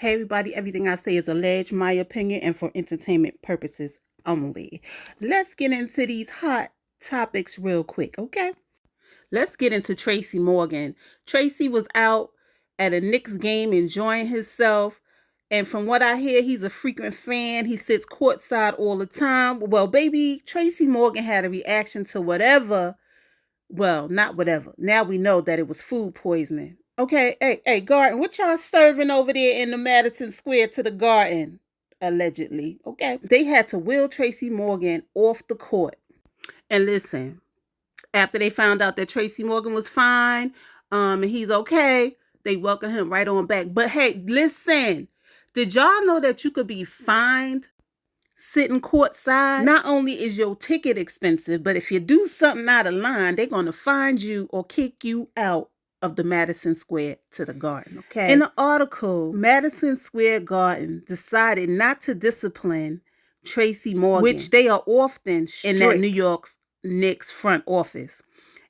Hey everybody, everything I say is alleged, my opinion, and for entertainment purposes only. Let's get into these hot topics real quick, okay? Let's get into Tracy Morgan. Tracy was out at a Knicks game enjoying himself. And from what I hear, he's a frequent fan. He sits courtside all the time. Well, baby, Tracy Morgan had a reaction to whatever. Well, not whatever. Now we know that it was food poisoning. Okay, hey, Garden, what y'all serving over there in the Madison Square to the Garden? Allegedly, okay? They had to wheel Tracy Morgan off the court. And listen, after they found out that Tracy Morgan was fine, and he's okay, they welcomed him right on back. But hey, listen, did y'all know that you could be fined sitting courtside? Not only is your ticket expensive, but if you do something out of line, they're going to find you or kick you out of the Madison Square to the Garden, okay? In the article, Madison Square Garden decided not to discipline Tracy Morgan, which they are often strict in that New York Knicks front office.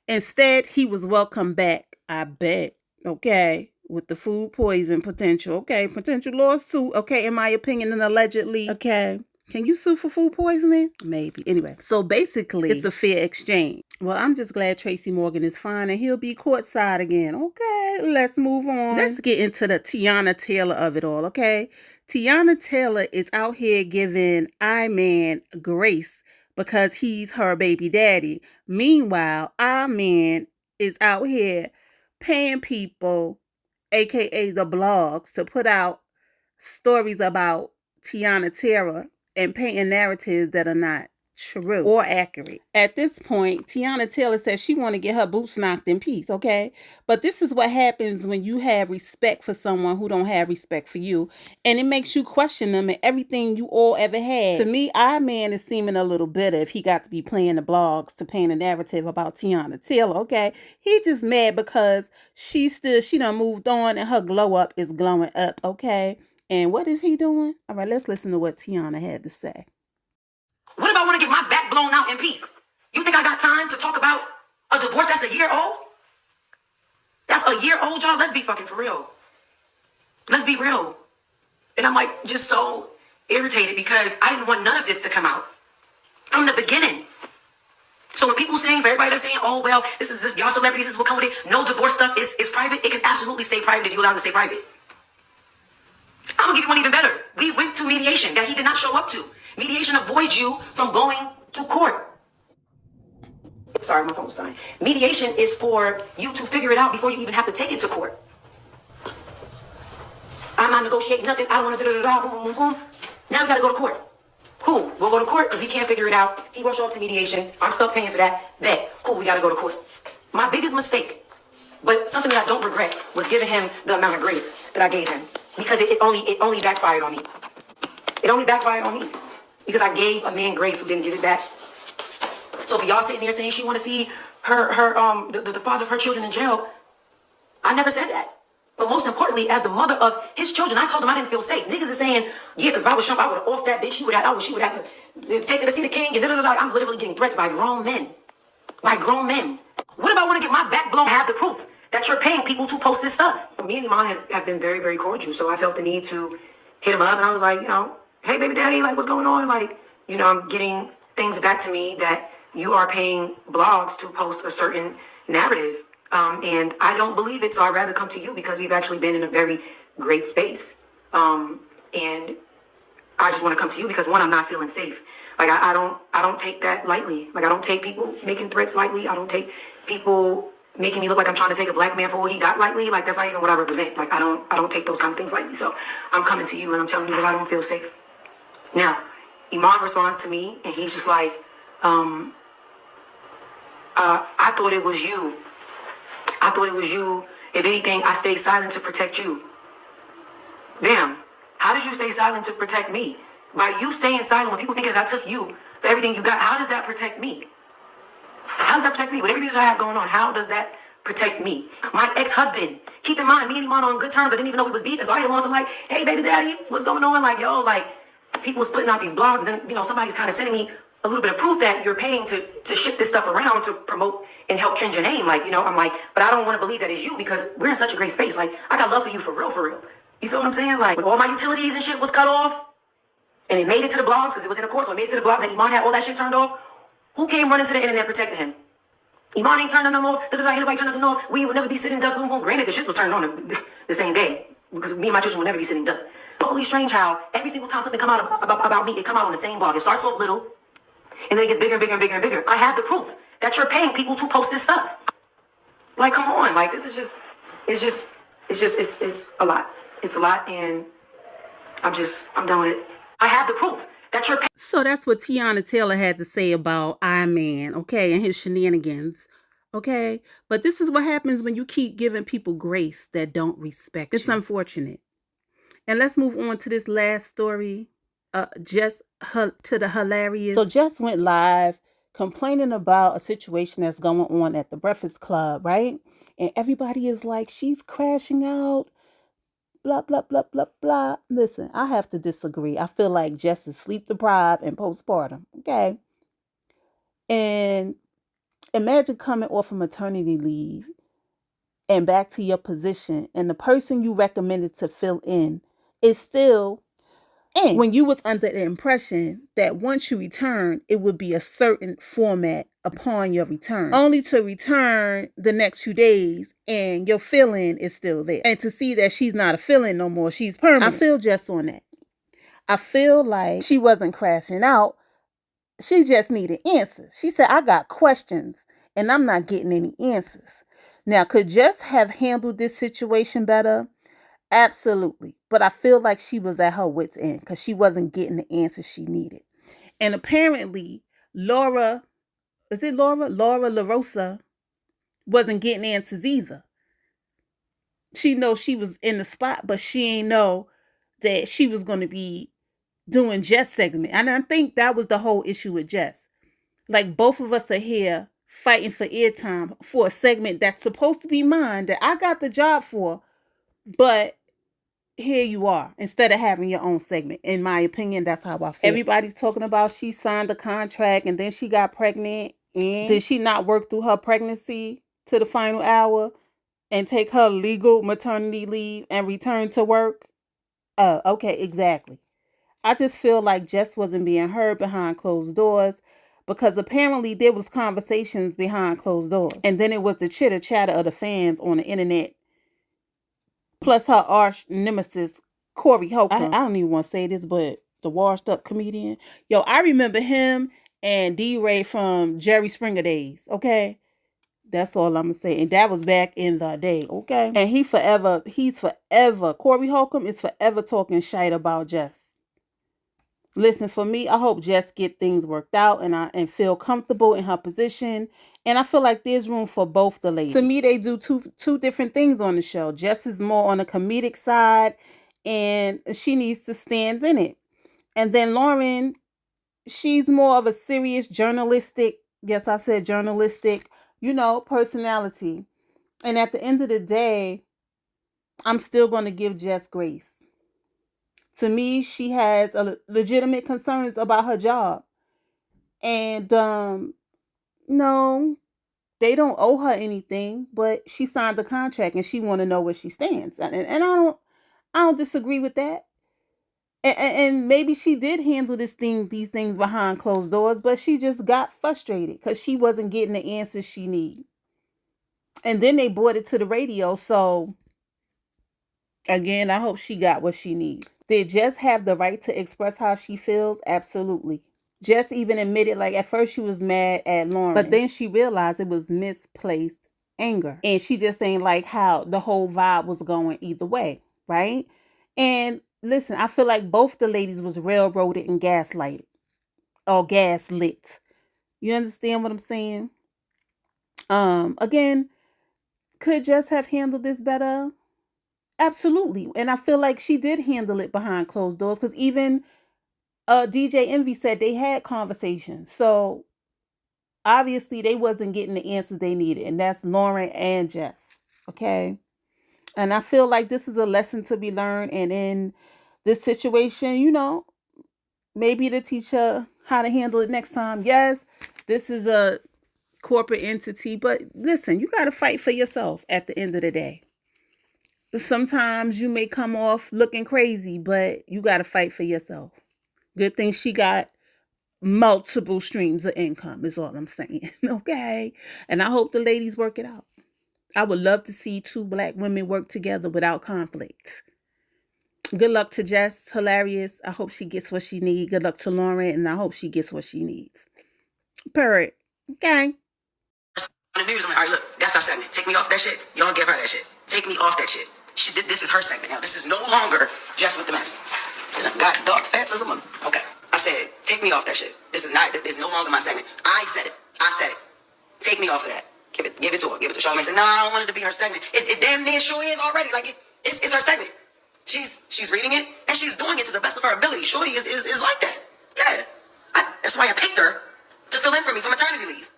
Instead, he was welcomed back, I bet, okay, with the food poison potential, okay, potential lawsuit, okay, in my opinion, and allegedly, okay. Can you sue for food poisoning? Maybe. Anyway, so basically, it's a fair exchange. Well, I'm just glad Tracy Morgan is fine and he'll be courtside again. Okay, let's move on. Let's get into the Teyana Taylor of it all, okay? Teyana Taylor is out here giving I-Man grace because he's her baby daddy. Meanwhile, I-Man is out here paying people, aka the blogs, to put out stories about Teyana Taylor and painting narratives that are not true or accurate. At this point, Teyana Taylor says she want to get her boots knocked in peace, okay? But this is what happens when you have respect for someone who don't have respect for you, and it makes you question them and everything you all ever had. To me, I-Man is seeming a little bitter if he got to be playing the blogs to paint a narrative about Teyana Taylor, okay? He just mad because she done moved on and her glow up is glowing up, okay? And what is he doing? All right, let's listen to what Teyana had to say. What if I want to get my back blown out in peace? You think I got time to talk about a divorce that's a year old? That's a year old, y'all. Let's be fucking for real. Let's be real. And I'm like just so irritated because I didn't want none of this to come out from the beginning. So when people saying, for everybody that's saying, oh, well, this y'all celebrities, this is what come with it. No divorce stuff is private. It can absolutely stay private if you allow it to stay private. I'm going to give you one even better. We went to mediation that he did not show up to. Mediation avoids you from going to court. Sorry, my phone's dying. Mediation is for you to figure it out before you even have to take it to court. I'm not negotiating nothing. I don't want to boom, boom, boom. Now we got to go to court. Cool. We'll go to court because we can't figure it out. He won't show up to mediation. I'm stuck paying for that. Bet. Cool. We got to go to court. My biggest mistake, but something that I don't regret, was giving him the amount of grace that I gave him. Because it only backfired on me. It only backfired on me. Because I gave a man grace who didn't give it back. So for y'all sitting there saying she want to see the father of her children in jail, I never said that. But most importantly, as the mother of his children, I told him I didn't feel safe. Niggas are saying, yeah, because if I was Trump, I would have off that bitch. She would have to take her to see the king and da-da-da-da. I'm literally getting threats by grown men. By grown men. What if I want to get my back blown? I have the proof that you're paying people to post this stuff. Me and Iman have been very, very cordial, so I felt the need to hit him up, and I was like, hey, baby daddy, like, what's going on? Like, I'm getting things back to me that you are paying blogs to post a certain narrative, and I don't believe it, so I'd rather come to you because we've actually been in a very great space, and I just want to come to you because, one, I'm not feeling safe. Like, I don't take that lightly. Like, I don't take people making threats lightly. I don't take people making me look like I'm trying to take a black man for what he got lightly. Like, that's not even what I represent. Like, I don't take those kind of things lightly. So I'm coming to you and I'm telling you that I don't feel safe. Now, Iman responds to me and he's just like, I thought it was you. I thought it was you. If anything, I stayed silent to protect you. Damn. How did you stay silent to protect me? By you staying silent when people thinking that I took you for everything you got, how does that protect me? How does that protect me? With everything that I have going on, how does that protect me? My ex-husband. Keep in mind, me and Iman on good terms. I didn't even know we was beefing. So I hit him on some like, hey, baby daddy, what's going on? Like, yo, like, people was putting out these blogs. And then, somebody's kind of sending me a little bit of proof that you're paying to ship this stuff around to promote and help trend your name. Like, I'm like, but I don't want to believe that it's you because we're in such a great space. Like, I got love for you for real, for real. You feel what I'm saying? Like, when all my utilities and shit was cut off, and it made it to the blogs, because it was in the court, so it made it to the blogs, and Iman had all that shit turned off, who came running to the internet protecting him? Iman ain't turned nothing off. Ain't nobody turned nothing off. We would never be sitting ducks. Boom, boom. Granted, the shit was turned on the same day, because me and my children would never be sitting ducks. Totally strange how every single time something come out about me, it come out on the same blog. It starts off little, and then it gets bigger and bigger and bigger and bigger. I have the proof that you're paying people to post this stuff. Like, come on. Like, this is just, it's a lot. It's a lot, and I'm done with it. I have the proof that you're paying. So that's what Teyana Taylor had to say about Iron Man, okay, and his shenanigans, okay? But this is what happens when you keep giving people grace that don't respect you. It's unfortunate. And let's move on to this last story, Jess to the Hilarious. So Jess went live complaining about a situation that's going on at the Breakfast Club, right? And everybody is like, she's crashing out, blah, blah, blah, blah, blah. Listen, I have to disagree. I feel like Jess is sleep deprived and postpartum, okay? And imagine coming off of maternity leave and back to your position, and the person you recommended to fill in is still in. When you was under the impression that once you return, it would be a certain format upon your return, only to return the next few days and your fill-in is still there. And to see that she's not a fill-in no more, she's permanent. I feel just on that. I feel like she wasn't crashing out. She just needed answers. She said, I got questions and I'm not getting any answers. Now, could Jess have handled this situation better? Absolutely. But I feel like she was at her wit's end because she wasn't getting the answers she needed. And apparently, Laura LaRosa wasn't getting answers either. She knows she was in the spot, but she ain't know that she was going to be doing Jess' segment. And I think that was the whole issue with Jess. Like, both of us are here fighting for airtime for a segment that's supposed to be mine, that I got the job for, but here you are, instead of having your own segment. In my opinion, that's how I feel. Everybody's talking about she signed a contract and then she got pregnant. And did she not work through her pregnancy to the final hour and take her legal maternity leave and return to work? Okay, exactly. I just feel like Jess wasn't being heard behind closed doors, because apparently there was conversations behind closed doors. And then it was the chitter chatter of the fans on the internet, plus her arch nemesis, Corey Holcomb. I don't even want to say this, but the washed up comedian. Yo, I remember him and D-Ray from Jerry Springer days, okay? That's all I'm going to say. And that was back in the day, okay? And he's forever, Corey Holcomb is forever talking shite about Jess. Listen, for me, I hope Jess get things worked out and feel comfortable in her position. And I feel like there's room for both the ladies. To me, they do two different things on the show. Jess is more on the comedic side, and she needs to stand in it. And then Lauren, she's more of a serious journalistic, yes, I said journalistic, personality. And at the end of the day, I'm still going to give Jess grace. To me, she has legitimate concerns about her job. And no, they don't owe her anything, but she signed the contract and she want to know where she stands. And I don't disagree with that. And maybe she did handle these things behind closed doors, but she just got frustrated because she wasn't getting the answers she needed. And then they brought it to the radio, so again, I hope she got what she needs. Did Jess have the right to express how she feels? Absolutely. Jess even admitted, like, at first she was mad at Lauren, but then she realized it was misplaced anger. And she just ain't like how the whole vibe was going either way, right? And listen, I feel like both the ladies was railroaded and gaslighted or gaslit. You understand what I'm saying? Again, could Jess have handled this better? Absolutely. And I feel like she did handle it behind closed doors, because even DJ Envy said they had conversations. So obviously they wasn't getting the answers they needed. And that's Lauren and Jess. Okay. And I feel like this is a lesson to be learned. And in this situation, maybe to teach her how to handle it next time. Yes, this is a corporate entity, but listen, you got to fight for yourself at the end of the day. Sometimes you may come off looking crazy, but you got to fight for yourself. Good thing she got multiple streams of income, is all I'm saying. Okay. And I hope the ladies work it out. I would love to see two black women work together without conflict. Good luck to Jess, Hilarious. I hope she gets what she needs. Good luck to Lauren, and I hope she gets what she needs. Period. Okay. On the news, I'm like, all right, look, that's our segment. Take me off that shit. Y'all give her that shit. Take me off that shit. This is her segment now. This is no longer Jess with the mess. And I got dark fats as a mother. Okay. I said, take me off that shit. This is no longer my segment. I said it. Take me off of that. Give it to her. Give it to Charlamagne. Said, no, I don't want it to be her segment. It damn near sure is already. Like it's her segment. She's reading it and she's doing it to the best of her ability. Shorty is like that. Yeah. That's why I picked her to fill in for me for maternity leave.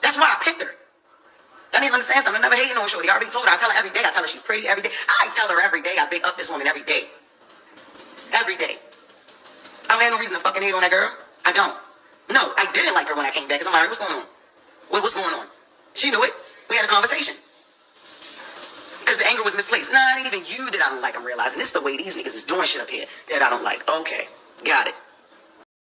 That's why I picked her. I didn't understand something. I'm never hating on Shorty. I already told her. I tell her every day. I tell her she's pretty every day. I tell her every day I big up this woman every day. Every day. I don't have no reason to fucking hate on that girl. I don't. No, I didn't like her when I came back because I'm like, what's going on? What's going on? She knew it. We had a conversation. Because the anger was misplaced. Nah, it ain't even you that I don't like. I'm realizing this is the way these niggas is doing shit up here that I don't like. Okay, got it.